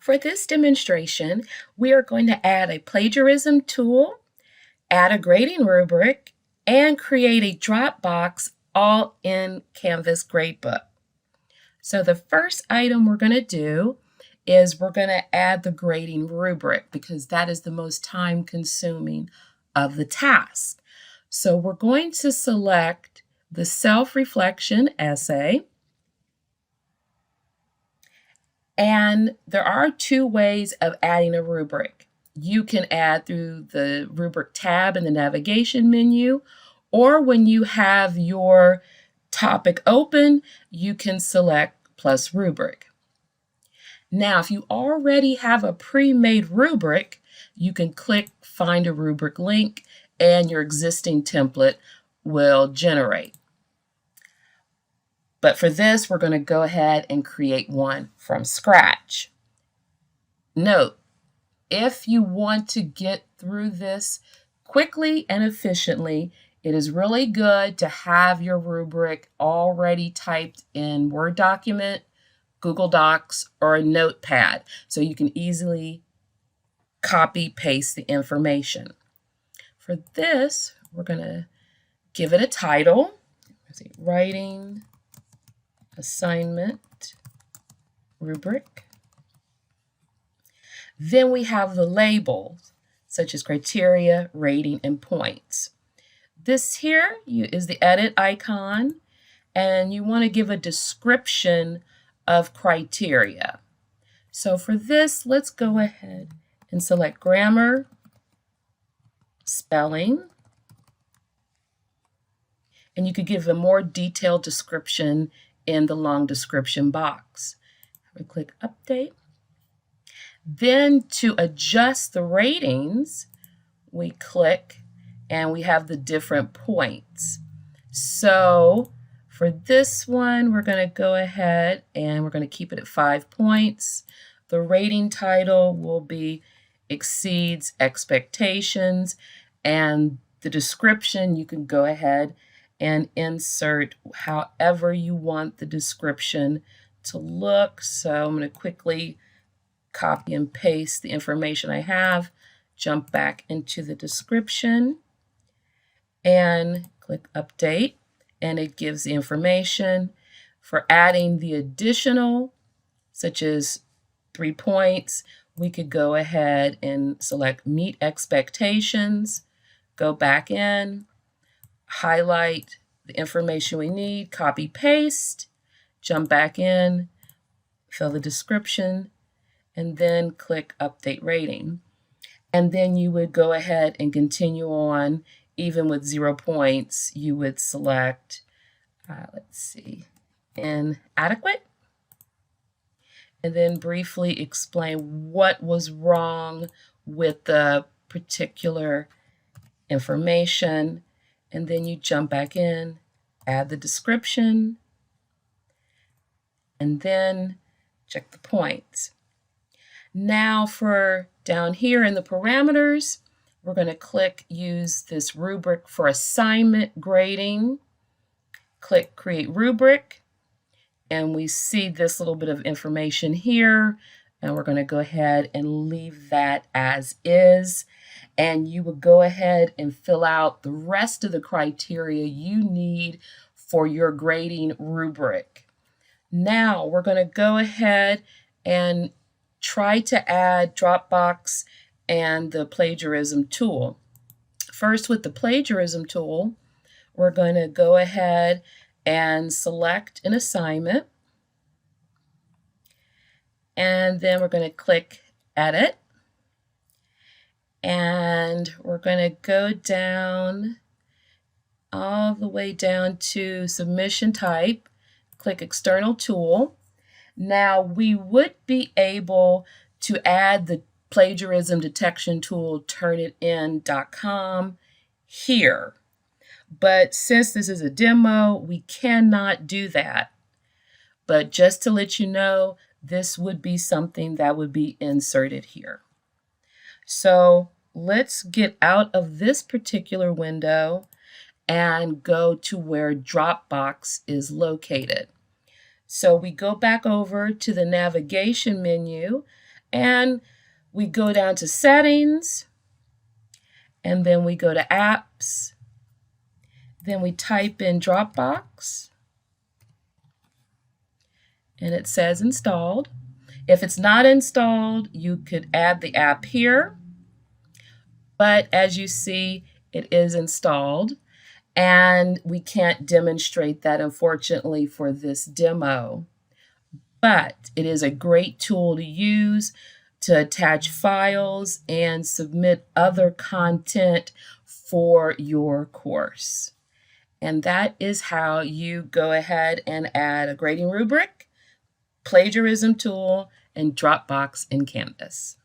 For this demonstration, we are going to add a plagiarism tool, add a grading rubric, and create a Dropbox all in Canvas gradebook. So the first item we're going to do is we're going to add the grading rubric because that is the most time consuming of the task. So we're going to select the self-reflection essay. And there are two ways of adding a rubric. You can add through the rubric tab in the navigation menu, or when you have your topic open, you can select plus rubric. Now, if you already have a pre-made rubric, you can click find a rubric link and your existing template will generate. But for this, we're going to go ahead and create one from scratch. Note, if you want to get through this quickly and efficiently, it is really good to have your rubric already typed in Word document, Google Docs, or a notepad so you can easily copy paste the information. For this, we're going to give it a title. Writing assignment rubric. Then we have the labels such as criteria, rating, and points. This here is the edit icon, and you want to give a description of criteria. So for this, let's go ahead and select grammar, spelling, and you could give a more detailed description in the long description box. We click update. Then to adjust the ratings, we click and we have the different points. So for this one, we're going to go ahead and we're going to keep it at 5 points. The rating title will be exceeds expectations, and the description you can go ahead and insert however you want the description to look. So I'm going to quickly copy and paste the information I have, jump back into the description, and click update, and it gives the information. For adding the additional, such as 3 points, we could go ahead and select meet expectations, go back in, highlight the information we need, copy paste, jump back in, fill the description, and then click update rating. And then you would go ahead and continue on. Even with 0 points, you would select, inadequate, and then briefly explain what was wrong with the particular information. And then you jump back in, add the description, and then check the points. Now for down here in the parameters, we're going to click use this rubric for assignment grading. Click create rubric, and we see this little bit of information here, and we're going to go ahead and leave that as is. And you will go ahead and fill out the rest of the criteria you need for your grading rubric. Now we're going to go ahead and try to add Dropbox and the plagiarism tool. First, with the plagiarism tool, we're going to go ahead and select an assignment. And then we're going to click edit. And we're going to go down all the way down to submission type, click external tool. Now we would be able to add the plagiarism detection tool turnitin.com here. But since this is a demo, we cannot do that. But just to let you know, this would be something that would be inserted here. So let's get out of this particular window and go to where Dropbox is located. So we go back over to the navigation menu And we go down to settings, and then we go to apps. Then we type in Dropbox, and it says installed. If it's not installed, you could add the app here. But as you see, it is installed. And we can't demonstrate that, unfortunately, for this demo. But it is a great tool to use to attach files and submit other content for your course. And that is how you go ahead and add a grading rubric, plagiarism tool, and Dropbox in Canvas.